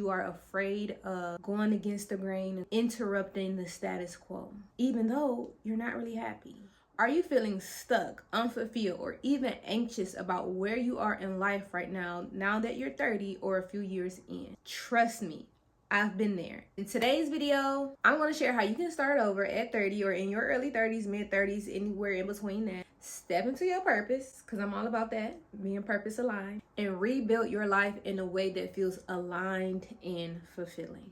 you are afraid of going against the grain and interrupting the status quo, even though you're not really happy? Are you feeling stuck, unfulfilled, or even anxious about where you are in life right now that you're 30 or a few years in? Trust me, I've been there. In today's video, I'm going to share how you can start over at 30 or in your early 30s, mid 30s, anywhere in between that. Step into your purpose, because I'm all about that, being purpose aligned, and rebuild your life in a way that feels aligned and fulfilling.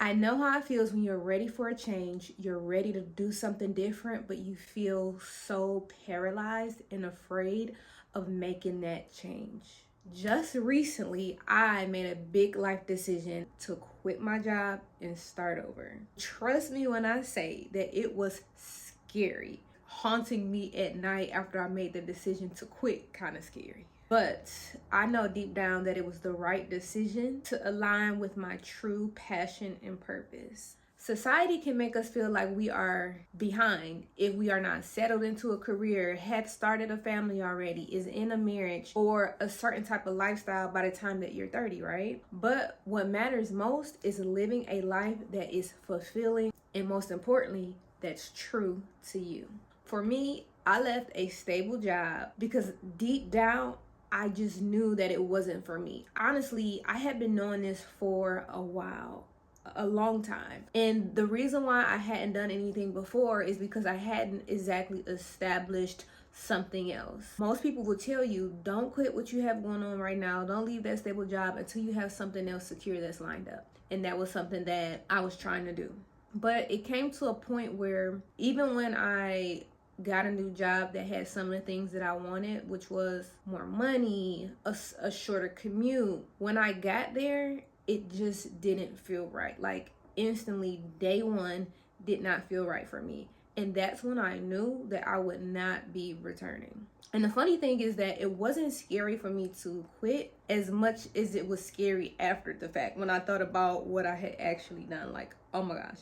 I know how it feels when you're ready for a change, you're ready to do something different, but you feel so paralyzed and afraid of making that change. Just recently, I made a big life decision to quit my job and start over. Trust me when I say that it was scary. Haunting me at night after I made the decision to quit, kind of scary. But I know deep down that it was the right decision to align with my true passion and purpose. Society can make us feel like we are behind if we are not settled into a career, had started a family already, is in a marriage, or a certain type of lifestyle by the time that you're 30, right? But what matters most is living a life that is fulfilling and, most importantly, that's true to you. For me, I left a stable job because deep down, I just knew that it wasn't for me. Honestly, I had been knowing this for a while, a long time. And the reason why I hadn't done anything before is because I hadn't exactly established something else. Most people will tell you, don't quit what you have going on right now. Don't leave that stable job until you have something else secure that's lined up. And that was something that I was trying to do. But it came to a point where even when I got a new job that had some of the things that I wanted, which was more money, a shorter commute. When I got there, it just didn't feel right. Like instantly, day one did not feel right for me. And that's when I knew that I would not be returning. And the funny thing is that it wasn't scary for me to quit as much as it was scary after the fact. When I thought about what I had actually done, like, oh my gosh,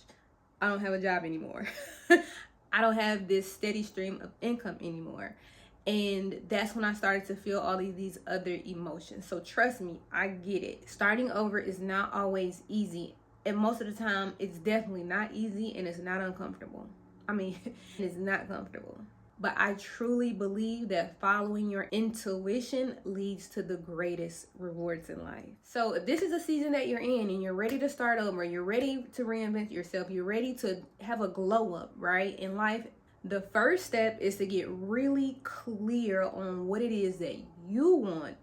I don't have a job anymore. I don't have this steady stream of income anymore. And that's when I started to feel all of these other emotions. So trust me, I get it. Starting over is not always easy. And most of the time, it's definitely not easy and it's not uncomfortable. I mean, it's not comfortable. But I truly believe that following your intuition leads to the greatest rewards in life. So if this is a season that you're in and you're ready to start over, you're ready to reinvent yourself, you're ready to have a glow up, right, in life, the first step is to get really clear on what it is that you want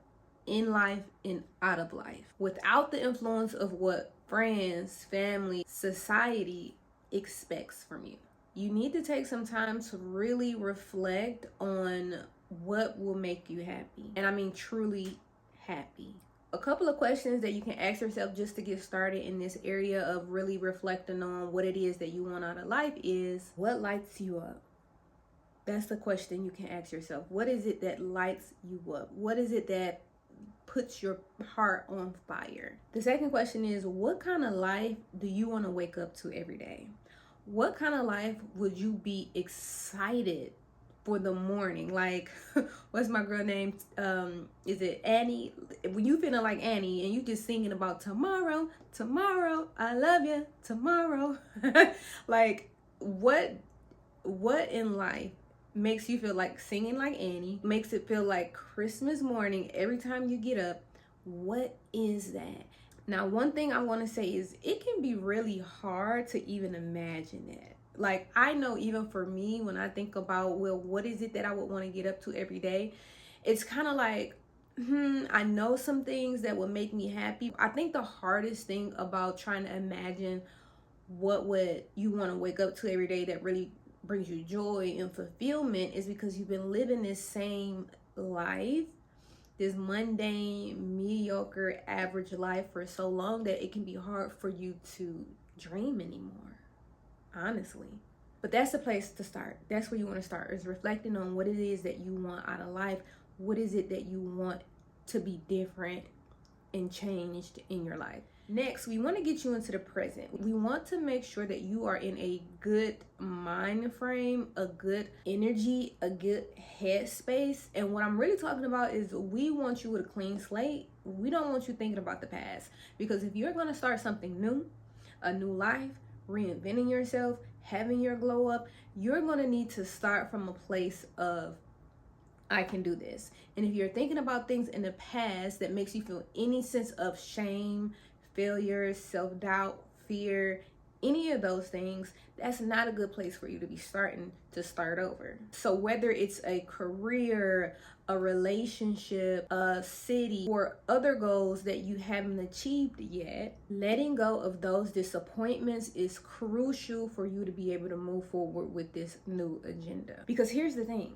in life and out of life, without the influence of what friends, family, society expects from you. You need to take some time to really reflect on what will make you happy. And I mean truly happy. A couple of questions that you can ask yourself just to get started in this area of really reflecting on what it is that you want out of life is, what lights you up? That's the question you can ask yourself. What is it that lights you up? What is it that puts your heart on fire? The second question is, what kind of life do you want to wake up to every day? What kind of life would you be excited for the morning? Like, what's my girl name? Is it Annie? When you feeling like Annie and you just singing about tomorrow, I love you, tomorrow. Like, what in life makes you feel like singing like Annie, makes it feel like Christmas morning every time you get up? What is that? Now, one thing I want to say is it can be really hard to even imagine that. Like, I know even for me, when I think about, well, what is it that I would want to get up to every day? It's kind of like, I know some things that would make me happy. I think the hardest thing about trying to imagine what would you want to wake up to every day that really brings you joy and fulfillment is because you've been living this same life, this mundane, mediocre, average life for so long that it can be hard for you to dream anymore, honestly. But that's the place to start. That's where you want to start, is reflecting on what it is that you want out of life. What is it that you want to be different and changed in your life? Next, we want to get you into the present. We want to make sure that you are in a good mind frame, a good energy, a good headspace. And what I'm really talking about is we want you with a clean slate. We don't want you thinking about the past. Because if you're going to start something new, a new life, reinventing yourself, having your glow up, you're going to need to start from a place of I can do this. And if you're thinking about things in the past that makes you feel any sense of shame, failure, self-doubt, fear, any of those things, that's not a good place for you to be starting to start over. So whether it's a career, a relationship, a city, or other goals that you haven't achieved yet, letting go of those disappointments is crucial for you to be able to move forward with this new agenda. Because here's the thing,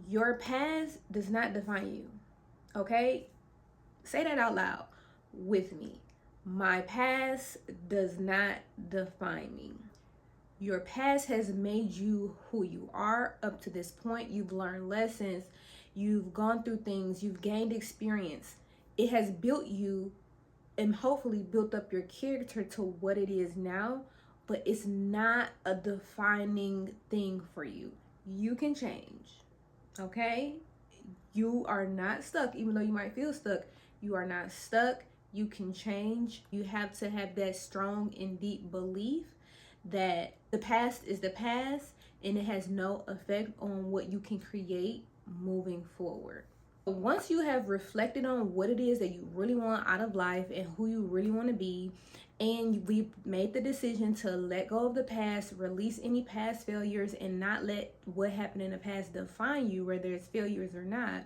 your past does not define you, okay? Say that out loud with me. My past does not define me. Your past has made you who you are up to this point. You've learned lessons. You've gone through things. You've gained experience. It has built you and hopefully built up your character to what it is now, but it's not a defining thing for you. You can change, okay? You are not stuck, even though you might feel stuck. You are not stuck. You can change. You have to have that strong and deep belief that the past is the past and it has no effect on what you can create moving forward. Once you have reflected on what it is that you really want out of life and who you really want to be, and we've made the decision to let go of the past, release any past failures, and not let what happened in the past define you, whether it's failures or not,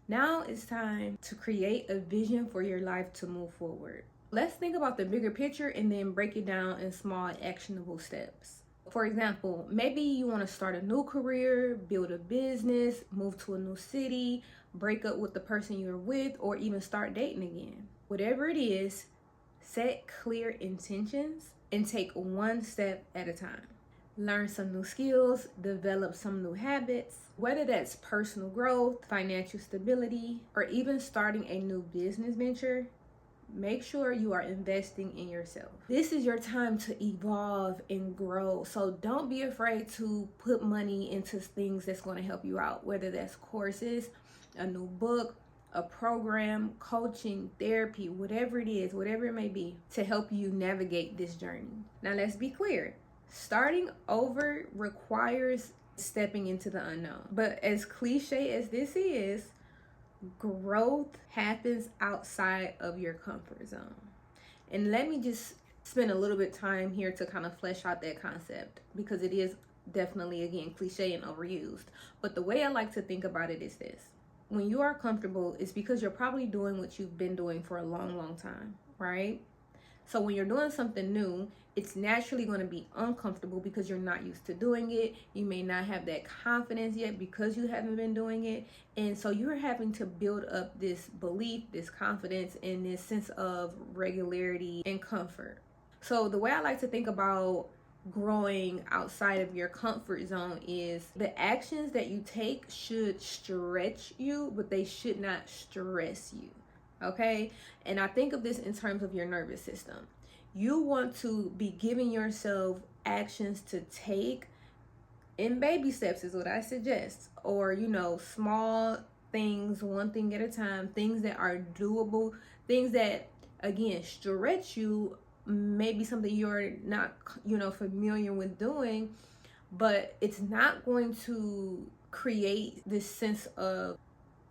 now it's time to create a vision for your life to move forward. Let's think about the bigger picture and then break it down in small actionable steps. For example, maybe you want to start a new career, build a business, move to a new city, break up with the person you're with, or even start dating again. Whatever it is, set clear intentions and take one step at a time. Learn some new skills, develop some new habits, whether that's personal growth, financial stability, or even starting a new business venture. Make sure you are investing in yourself. This is your time to evolve and grow. So don't be afraid to put money into things that's going to help you out, whether that's courses, a new book, a program, coaching, therapy, whatever it is, whatever it may be, to help you navigate this journey. Now let's be clear. Starting over requires stepping into the unknown. But as cliche as this is, growth happens outside of your comfort zone. And let me just spend a little bit of time here to kind of flesh out that concept, because it is definitely, again, cliche and overused. But the way I like to think about it is this. When you are comfortable, it's because you're probably doing what you've been doing for a long, long time, right? So when you're doing something new, it's naturally going to be uncomfortable because you're not used to doing it. You may not have that confidence yet because you haven't been doing it. And so you're having to build up this belief, this confidence, and this sense of regularity and comfort. So the way I like to think about growing outside of your comfort zone is the actions that you take should stretch you, but they should not stress you. Okay? And I think of this in terms of your nervous system. You want to be giving yourself actions to take in baby steps is what I suggest. Or, small things, one thing at a time, things that are doable, things that, again, stretch you, maybe something you're not, familiar with doing, but it's not going to create this sense of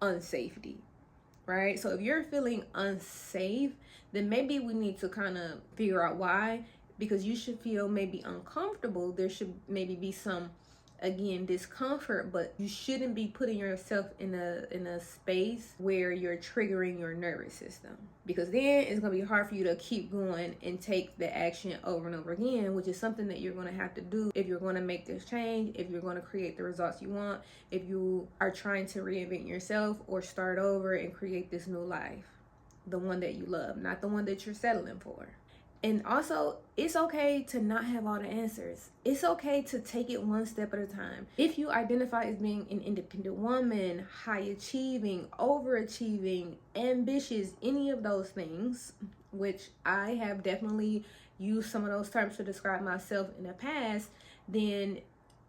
unsafety. Right? So if you're feeling unsafe, then maybe we need to kind of figure out why, because you should feel maybe uncomfortable. There should maybe be some, again, discomfort, but you shouldn't be putting yourself in a space where you're triggering your nervous system, because then it's going to be hard for you to keep going and take the action over and over again, which is something that you're going to have to do if you're going to make this change, if you're going to create the results you want, if you are trying to reinvent yourself or start over and create this new life, the one that you love, not the one that you're settling for. And also, it's okay to not have all the answers. It's okay to take it one step at a time. If you identify as being an independent woman, high achieving, overachieving, ambitious, any of those things, which I have definitely used some of those terms to describe myself in the past, then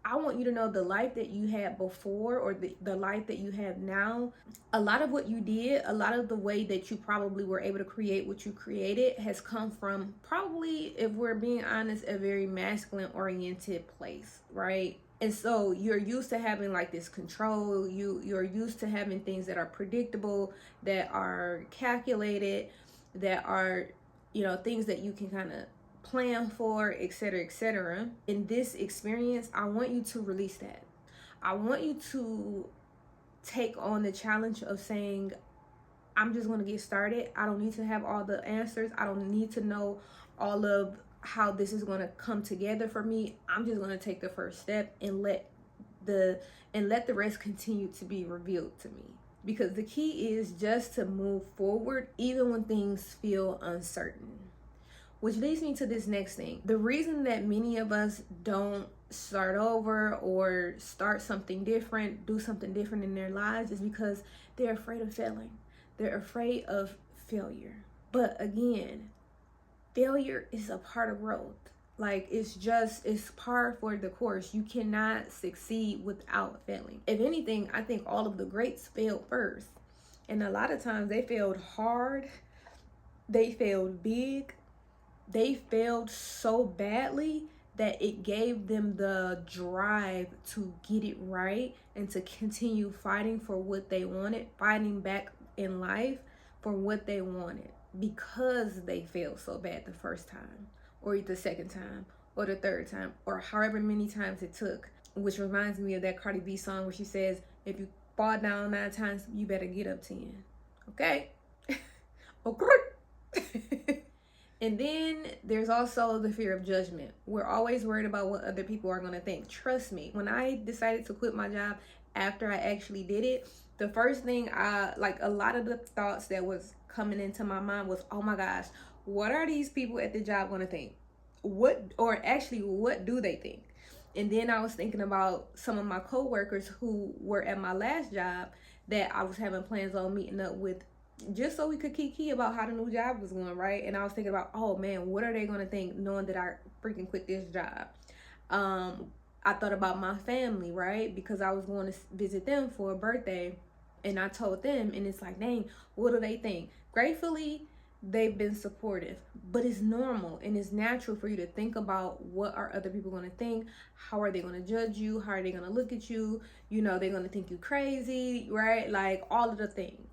I want you to know the life that you had before, or the life that you have now, a lot of what you did, a lot of the way that you probably were able to create what you created has come from, probably, if we're being honest, a very masculine oriented place, right? And so you're used to having like this control, you're used to having things that are predictable, that are calculated, that are, things that you can kind of plan for, etc., etc. In this experience, I want you to release that. I want you to take on the challenge of saying, I'm just going to get started. I don't need to have all the answers. I don't need to know all of how this is going to come together for me. I'm just going to take the first step and let the rest continue to be revealed to me. Because the key is just to move forward even when things feel uncertain. Which leads me to this next thing. The reason that many of us don't start over or start something different, do something different in their lives, is because they're afraid of failing. They're afraid of failure. But again, failure is a part of growth. Like, it's par for the course. You cannot succeed without failing. If anything, I think all of the greats failed first. And a lot of times they failed hard, they failed big, they failed so badly that it gave them the drive to get it right and to continue fighting for what they wanted, fighting back in life for what they wanted, because they failed so bad the first time, or the second time, or the third time, or however many times it took. Which reminds me of that Cardi B song where she says, if you fall down 9 times, you better get up 10. Okay? Okay. And then there's also the fear of judgment. We're always worried about what other people are going to think. Trust me, when I decided to quit my job after I actually did it, the first thing a lot of the thoughts that was coming into my mind was, oh my gosh, what are these people at the job going to think? What do they think? And then I was thinking about some of my coworkers who were at my last job that I was having plans on meeting up with, just so we could kiki about how the new job was going, right? And I was thinking about, oh man, what are they going to think knowing that I freaking quit this job? I thought about my family, right? Because I was going to visit them for a birthday, and I told them, and it's like, dang, what do they think? Gratefully, they've been supportive, but it's normal and it's natural for you to think about, what are other people going to think? How are they going to judge you? How are they going to look at you? They're going to think you crazy, right? Like all of the things.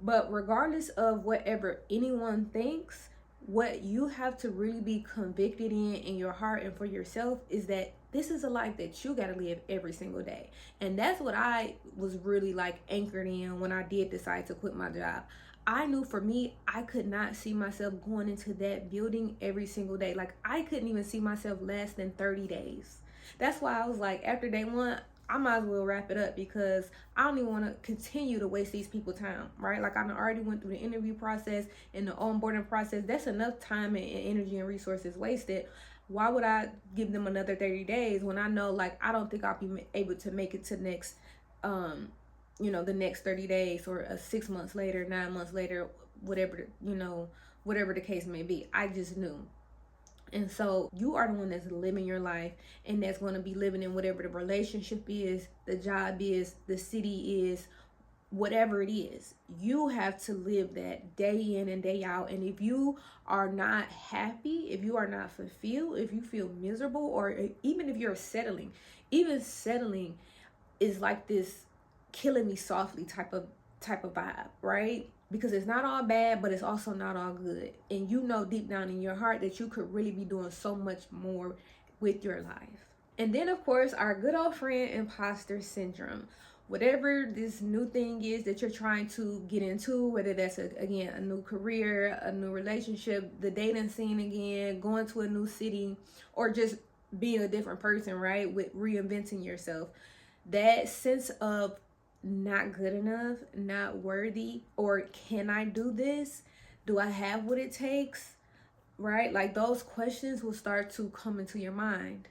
But regardless of whatever anyone thinks, what you have to really be convicted in your heart and for yourself is that this is a life that you got to live every single day. And that's what I was really like anchored in when I did decide to quit my job. I knew for me, I could not see myself going into that building every single day. Like, I couldn't even see myself less than 30 days. That's why I was like, after day one, I might as well wrap it up, because I don't even want to continue to waste these people's time, right? Like, I already went through the interview process and the onboarding process. That's enough time and energy and resources wasted. Why would I give them another 30 days when I know, like, I don't think I'll be able to make it to next, the next 30 days, or 6 months later, 9 months later, whatever the case may be. I just knew. And so you are the one that's living your life, and that's going to be living in whatever the relationship is, the job is, the city is, whatever it is. You have to live that day in and day out. And if you are not happy, if you are not fulfilled, if you feel miserable, or even if you're settling, even settling is like this killing me softly type of vibe, right? Because it's not all bad, but it's also not all good. And deep down in your heart that you could really be doing so much more with your life. And then, of course, our good old friend, imposter syndrome. Whatever this new thing is that you're trying to get into, whether that's, a new career, a new relationship, the dating scene again, going to a new city, or just being a different person, right? With reinventing yourself. That sense of not good enough, not worthy, or can I do this? Do I have what it takes? Right? Like, those questions will start to come into your mind.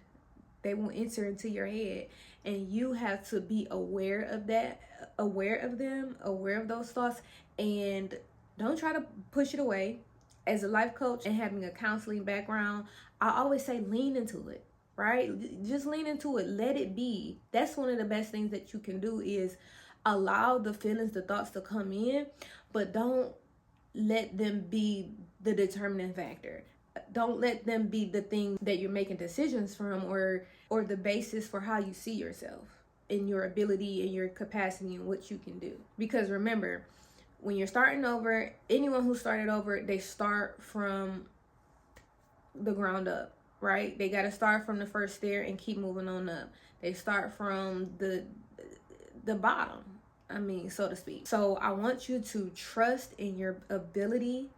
They will enter into your head, and you have to be aware of that, aware of them, aware of those thoughts, and don't try to push it away. As a life coach and having a counseling background, I always say lean into it, right? Just lean into it. Let it be. That's one of the best things that you can do is allow the feelings, the thoughts to come in, but don't let them be the determining factor. Don't let them be the thing that you're making decisions from, or the basis for how you see yourself and your ability and your capacity and what you can do. Because remember, when you're starting over, anyone who started over, they start from the ground up, right? They got to start from the first stair and keep moving on up. They start from the bottom, I mean, so to speak. So I want you to trust in your ability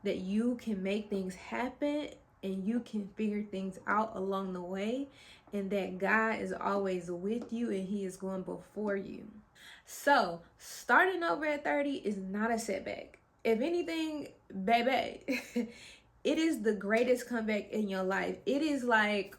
that you can make things happen and you can figure things out along the way, and that God is always with you and He is going before you. So starting over at 30 is not a setback. If anything, baby, it is the greatest comeback in your life. It is like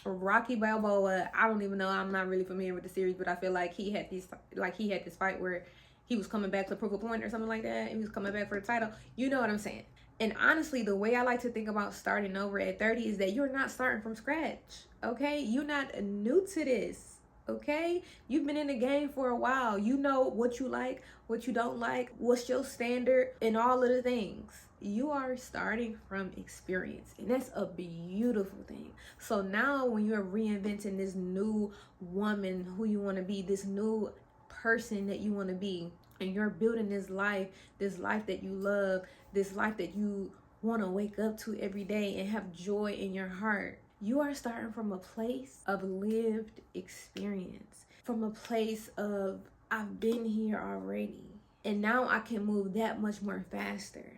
Rocky Balboa. I don't even know. I'm not really familiar with the series, but I feel like he had this fight where he was coming back to prove a point or something like that. He was coming back for the title. You know what I'm saying? And honestly, the way I like to think about starting over at 30 is that you're not starting from scratch, okay? You're not new to this, okay? You've been in the game for a while. You know what you like, what you don't like, what's your standard, and all of the things. You are starting from experience, and that's a beautiful thing. So now when you're reinventing this new woman who you want to be, this new person that you want to be, and you're building this life that you love, this life that you want to wake up to every day and have joy in your heart, you are starting from a place of lived experience, from a place of I've been here already, and now I can move that much more faster.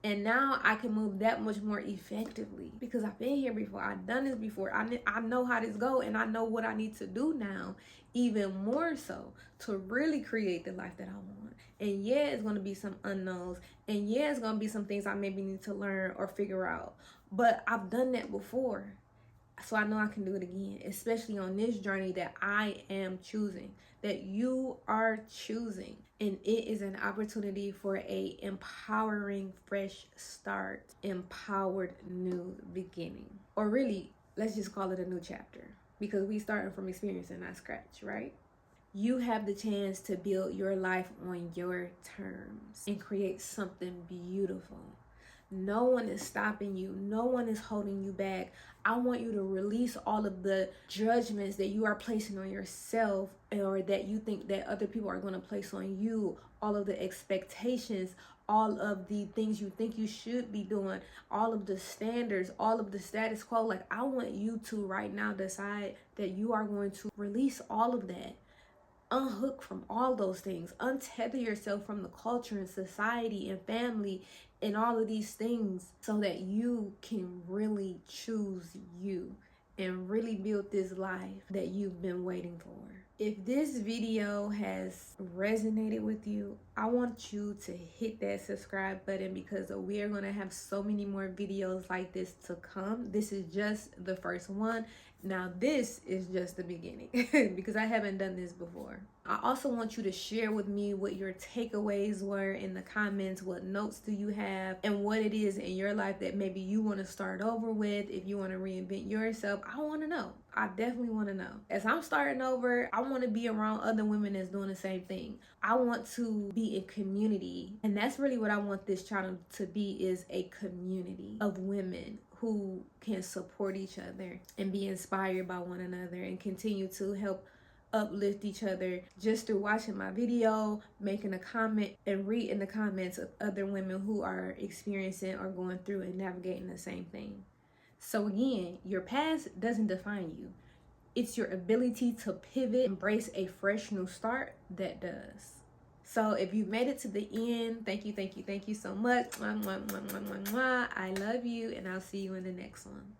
And now I can move that much more effectively because I've been here before. I've done this before. I know how this go, and I know what I need to do now, even more so, to really create the life that I want. And yeah, it's going to be some unknowns. And yeah, it's going to be some things I maybe need to learn or figure out. But I've done that before. So I know I can do it again, especially on this journey that I am choosing, that you are choosing. And it is an opportunity for a empowering fresh start, empowered new beginning. Or really, let's just call it a new chapter, because we starting from experience and not scratch, right? You have the chance to build your life on your terms and create something beautiful. No one is stopping you. No one is holding you back. I want you to release all of the judgments that you are placing on yourself, or that you think that other people are going to place on you, all of the expectations, all of the things you think you should be doing, all of the standards, all of the status quo. Like, I want you to right now decide that you are going to release all of that. Unhook from all those things. Untether yourself from the culture and society and family and all of these things, so that you can really choose you and really build this life that you've been waiting for. If this video has resonated with you, I want you to hit that subscribe button, because we are going to have so many more videos like this to come. This is just the first one. Now this is just the beginning because I haven't done this before. I also want you to share with me what your takeaways were in the comments. What notes do you have, and what it is in your life that maybe you want to start over with. If you want to reinvent yourself, I want to know. I definitely want to know. As I'm starting over, I want to be around other women that's doing the same thing. I want to be in community, and that's really what I want this channel to be, is a community of women who can support each other and be inspired by one another and continue to help uplift each other just through watching my video, making a comment, and reading the comments of other women who are experiencing or going through and navigating the same thing. So again, your past doesn't define you. It's your ability to pivot, embrace a fresh new start that does. So if you made it to the end, thank you so much. I love you, and I'll see you in the next one.